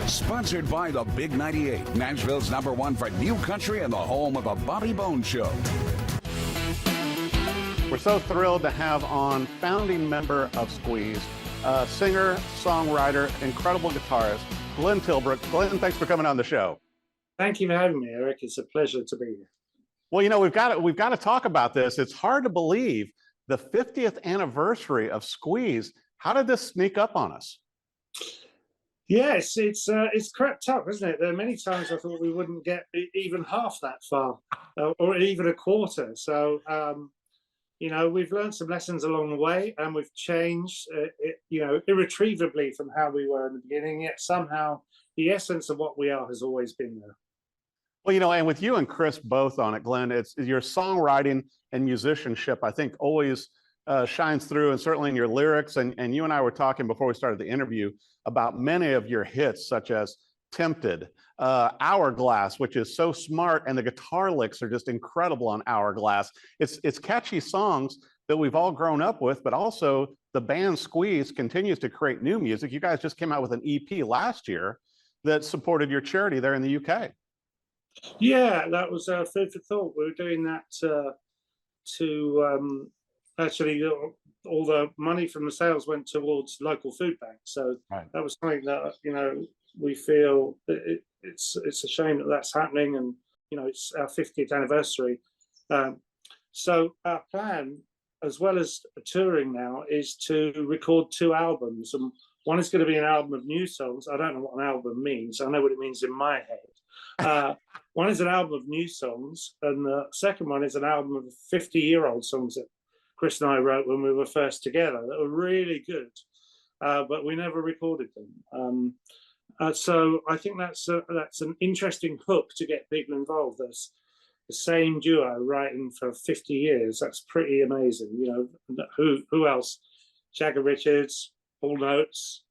Sponsored by the Big 98, Nashville's #1 for new country and the home of the Bobby Bones Show. We're so thrilled to have on founding member of Squeeze, singer, songwriter, incredible guitarist, Glenn Tilbrook. Glenn, thanks for coming on the show. Thank you for having me, Eric. It's a pleasure to be here. Well, you know, we've got to talk about this. It's hard to believe the 50th anniversary of Squeeze. How did this sneak up on us? Yes, it's crept up, isn't it? There are many times I thought we wouldn't get even half that far, or even a quarter. So, you know, we've learned some lessons along the way, and we've changed, you know, irretrievably from how we were in the beginning. Yet somehow, the essence of what we are has always been there. Well, you know, and with you and Chris both on it, Glenn, it's your songwriting and musicianship, I think, always shines through, and certainly in your lyrics. And you and I were talking before we started the interview about many of your hits, such as Tempted, Hourglass, which is so smart, and the guitar licks are just incredible on Hourglass. It's catchy songs that we've all grown up with, but also the band Squeeze continues to create new music. You guys just came out with an EP last year that supported your charity there in the UK. Yeah, that was food for thought. We were doing that to actually, all the money from the sales went towards local food banks. So right. That was something that, you know, we feel that it's a shame that that's happening, and you know, it's our 50th anniversary. So our plan, as well as touring now, is to record 2 albums, and one is going to be an album of new songs. I don't know what an album means. I know what it means in my head. One is an album of new songs, and the second one is an album of 50-year-old songs that Chris and I wrote when we were first together that were really good, but we never recorded them. So I think that's an interesting hook to get people involved. There's the same duo writing for 50 years. That's pretty amazing. You know, who else? Jagger Richards, Paul Notes.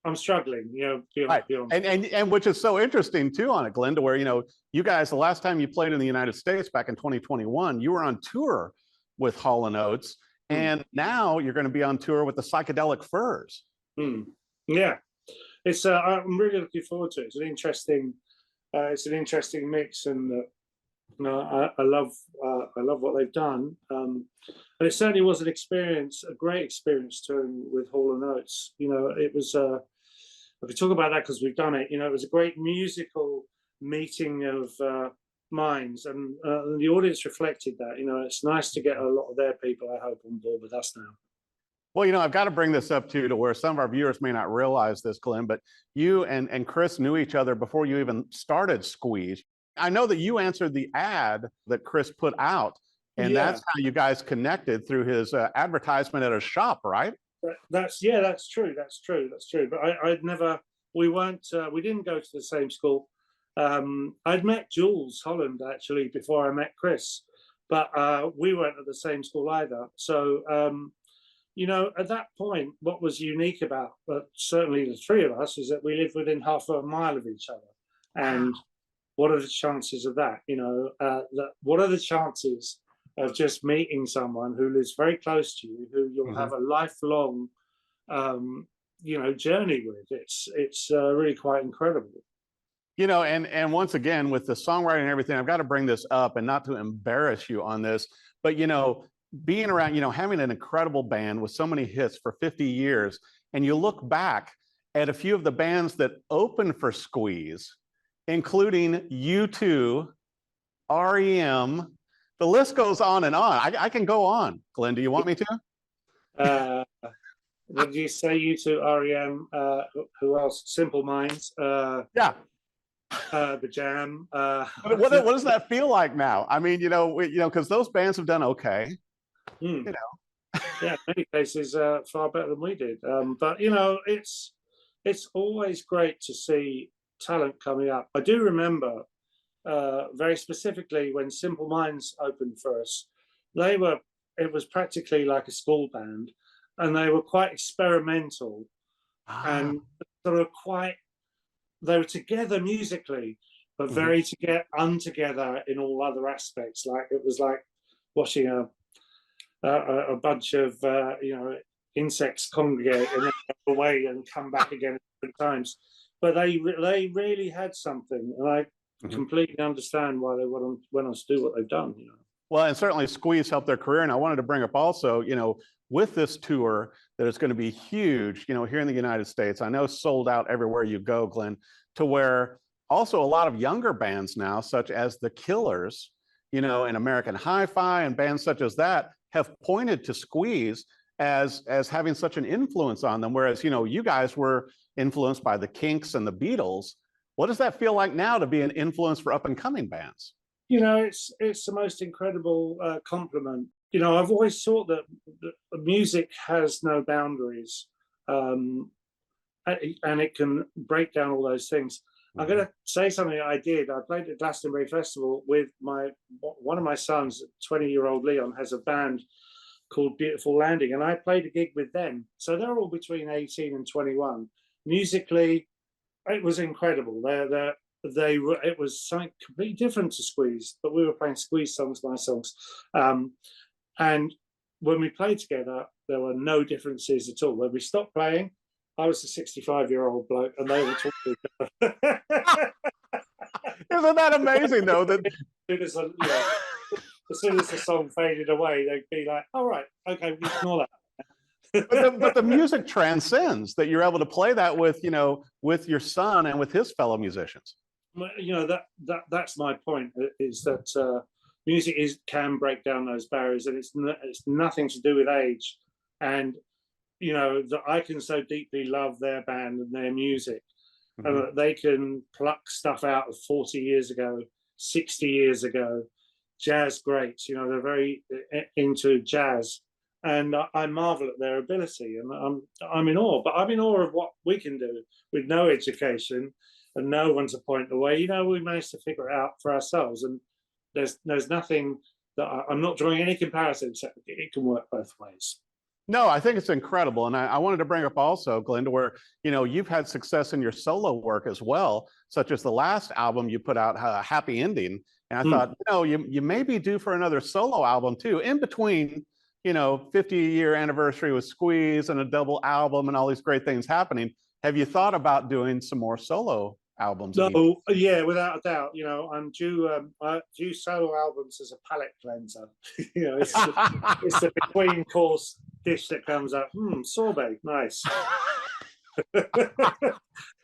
I'm struggling, you know, beyond. And which is so interesting too on it, Glenn, to where, you know, you guys, the last time you played in the United States back in 2021, you were on tour with Hall & Oates, and now you're going to be on tour with the Psychedelic Furs. Yeah, it's I'm really looking forward to it. It's an interesting mix, and you know, I love what they've done. And it certainly was a great experience touring with Hall & Oates. You know, it was I could talk about that because we've done it. You know, it was a great musical meeting of minds, and the audience reflected that. You know, it's nice to get a lot of their people, I hope, on board with us now. Well, you know, I've got to bring this up too, to where some of our viewers may not realize this, Glenn, but you and Chris knew each other before you even started Squeeze. I know that you answered the ad that Chris put out, and yeah, that's how you guys connected, through his advertisement at a shop, right? That's true. But we didn't go to the same school. I'd met Jules Holland actually before I met Chris, but we weren't at the same school either. So, you know, at that point, what was unique about, certainly the 3 of us, is that we lived within half a mile of each other. And what are the chances of that? You know, what are the chances of just meeting someone who lives very close to you, who you'll have a lifelong, you know, journey with? It's really quite incredible. You know, and once again, with the songwriting and everything, I've got to bring this up, and not to embarrass you on this, but, you know, being around, you know, having an incredible band with so many hits for 50 years, and you look back at a few of the bands that opened for Squeeze, including U2, REM, the list goes on and on. I can go on. Glenn, do you want me to? Did you say U2, REM? Who else? Simple Minds. Yeah. The Jam. What does that feel like now? I mean, you know, because those bands have done okay. You know. Yeah, in many cases far better than we did. But you know, it's always great to see talent coming up. I do remember very specifically when Simple Minds opened for us. It was practically like a school band, and they were quite experimental and sort of they were together musically, but very untogether in all other aspects. Like it was like watching a bunch of you know, insects congregate and then go away and come back again at different times. but they really had something, and I completely understand why they went on to do what they've done. You know. Well, and certainly Squeeze helped their career. And I wanted to bring up also, with this tour that is going to be huge, here in the United States, I know sold out everywhere you go, Glenn, to where also a lot of younger bands now, such as the Killers, and American Hi-Fi and bands such as that have pointed to Squeeze as having such an influence on them. Whereas, you guys were influenced by the Kinks and the Beatles. What does that feel like now to be an influence for up and coming bands? It's the most incredible compliment. I've always thought that music has no boundaries, and it can break down all those things. I'm going to say something I did. I played at Glastonbury Festival with one of my sons, 20-year-old Leon, has a band called Beautiful Landing, and I played a gig with them. So they're all between 18 and 21. Musically, it was incredible. It was something completely different to Squeeze, but we were playing Squeeze songs, my songs. And when we played together, there were no differences at all. When we stopped playing, I was a 65-year-old bloke, and they were talking to each other. Isn't that amazing, though? That as soon as the song faded away, they'd be like, "All right, okay, we ignore that." but the music transcends that you're able to play that with your son and with his fellow musicians. That's my point, is that music can break down those barriers, and it's nothing to do with age. And that I can so deeply love their band and their music, and that they can pluck stuff out of 40 years ago, 60 years ago, jazz greats. They're very into jazz, and I marvel at their ability, and I'm in awe. But I'm in awe of what we can do with no education and no one to point the way. We managed to figure it out for ourselves, and there's nothing that I'm not drawing any comparison, except it can work both ways. No, I think it's incredible. And I wanted to bring up also, Glenn, to where, you've had success in your solo work as well, such as the last album you put out, Happy Ending. And I thought, you may be due for another solo album too, in between, 50-year anniversary with Squeeze and a double album and all these great things happening. Have you thought about doing some more solo albums? No, yeah, without a doubt. I'm due solo albums as a palate cleanser. It's the between course dish that comes up. Sorbet, nice.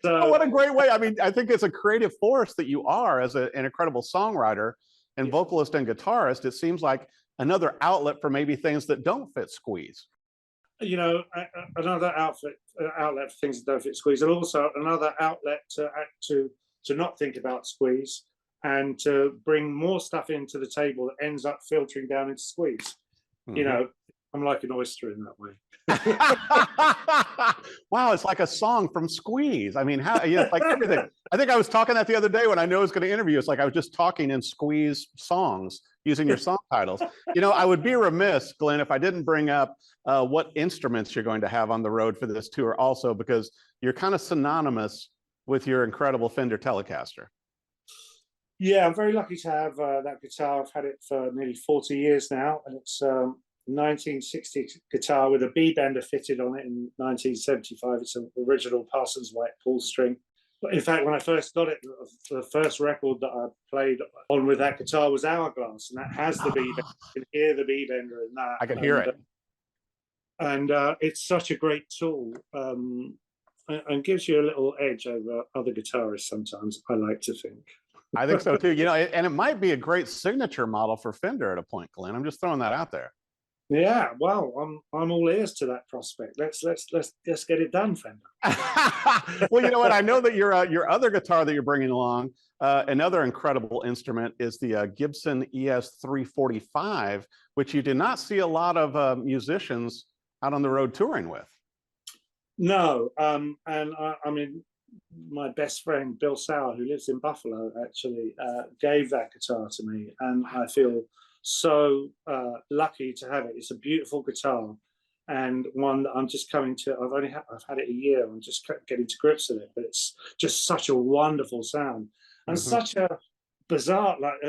So, what a great way. I mean, I think it's a creative force that you are as an incredible songwriter and vocalist and guitarist. It seems like another outlet for maybe things that don't fit Squeeze. Another outlet for things that don't fit Squeeze, and also another outlet to not think about Squeeze and to bring more stuff into the table that ends up filtering down into Squeeze. I'm like an oyster in that way. Wow, it's like a song from Squeeze. I mean, like everything. I think I was talking that the other day when I knew I was going to interview. It's like I was just talking in Squeeze songs using your song titles. I would be remiss, Glenn, if I didn't bring up what instruments you're going to have on the road for this tour also, because you're kind of synonymous with your incredible Fender Telecaster. Yeah, I'm very lucky to have that guitar. I've had it for nearly 40 years now, and it's 1960 guitar with a B-bender fitted on it in 1975. It's an original Parsons White pull string. But in fact, when I first got it, the first record that I played on with that guitar was Hourglass, and that has the B-bender. You can hear the B-bender in that. I can hear it. And it's such a great tool, and gives you a little edge over other guitarists sometimes, I like to think. I think so too. And it might be a great signature model for Fender at a point, Glenn. I'm just throwing that out there. Yeah, well, I'm all ears to that prospect. Let's get it done, Fender. Well, you know what? I know that your other guitar that you're bringing along, another incredible instrument, is the Gibson ES 345, which you did not see a lot of musicians out on the road touring with. No, and I mean, my best friend Bill Sauer, who lives in Buffalo, actually gave that guitar to me, and I feel so lucky to have it. It's a beautiful guitar, and one that I'm just coming to. I've had it a year. I'm just getting to grips with it, but it's just such a wonderful sound, and such a bizarre, like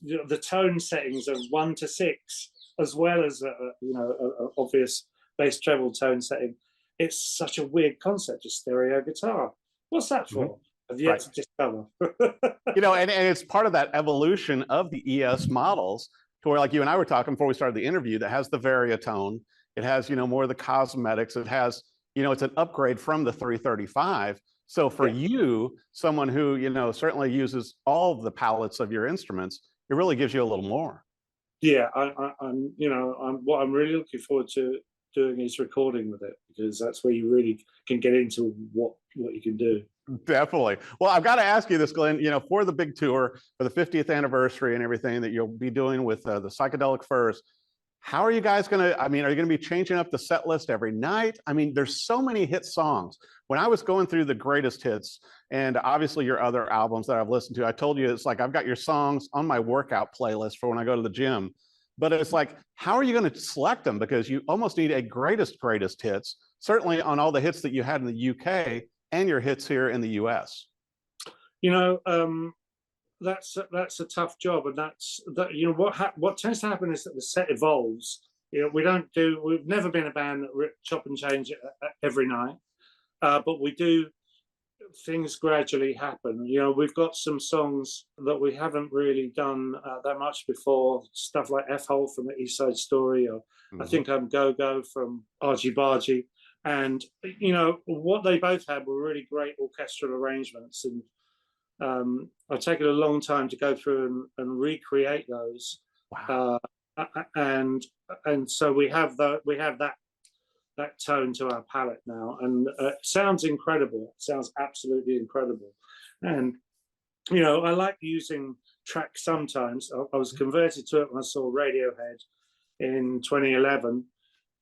the tone settings of 1 to 6, as well as a obvious bass treble tone setting. It's such a weird concept, a stereo guitar. What's that for? I've yet to discover. And it's part of that evolution of the ES models to where, like you and I were talking before we started the interview, that has the variatone. It has, more of the cosmetics. It has, it's an upgrade from the 335. So for you, someone who, certainly uses all of the palettes of your instruments, it really gives you a little more. Yeah, what I'm really looking forward to doing is recording with it, because that's where you really can get into what you can do. Definitely. Well, I've got to ask you this, Glenn, for the big tour, for the 50th anniversary and everything that you'll be doing with the Psychedelic Furs, how are you guys going to, are you going to be changing up the set list every night? There's so many hit songs. When I was going through the greatest hits, and obviously your other albums that I've listened to, I told you, it's like I've got your songs on my workout playlist for when I go to the gym. But it's like, how are you going to select them? Because you almost need a greatest hits, certainly on all the hits that you had in the UK and your hits here in the US. That's a tough job, and what tends to happen is that the set evolves. We've never been a band that chop and change every night, but we do. Things gradually happen. We've got some songs that we haven't really done that much before. Stuff like F-Hole from the East Side Story, or I Think I'm Go-Go from Argy Bargy. And, what they both had were really great orchestral arrangements. And I've taken a long time to go through and recreate those. Wow. And so we have that tone to our palette now, and it sounds incredible. It sounds absolutely incredible. And I like using tracks sometimes. I was converted to it when I saw Radiohead in 2011,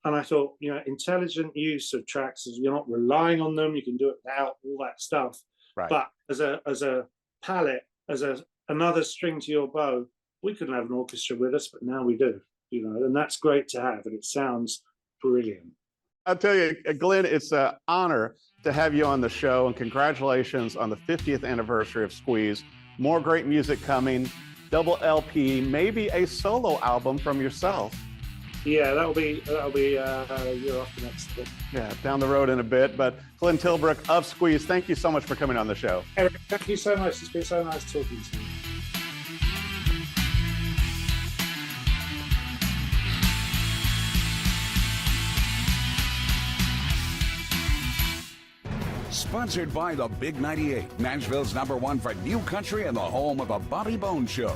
and I thought, intelligent use of tracks is you're not relying on them. You can do it without all that stuff. Right. But as a palette, as another string to your bow, we couldn't have an orchestra with us, but now we do. And that's great to have, and it sounds brilliant. I'll tell you, Glenn, it's an honor to have you on the show, and congratulations on the 50th anniversary of Squeeze. More great music coming, double LP, maybe a solo album from yourself. Yeah, that'll be a year after next. Yeah, down the road in a bit. But Glenn Tilbrook of Squeeze, thank you so much for coming on the show. Eric, thank you so much. It's been so nice talking to you. Sponsored by the Big 98, Nashville's #1 for new country and the home of the Bobby Bones Show.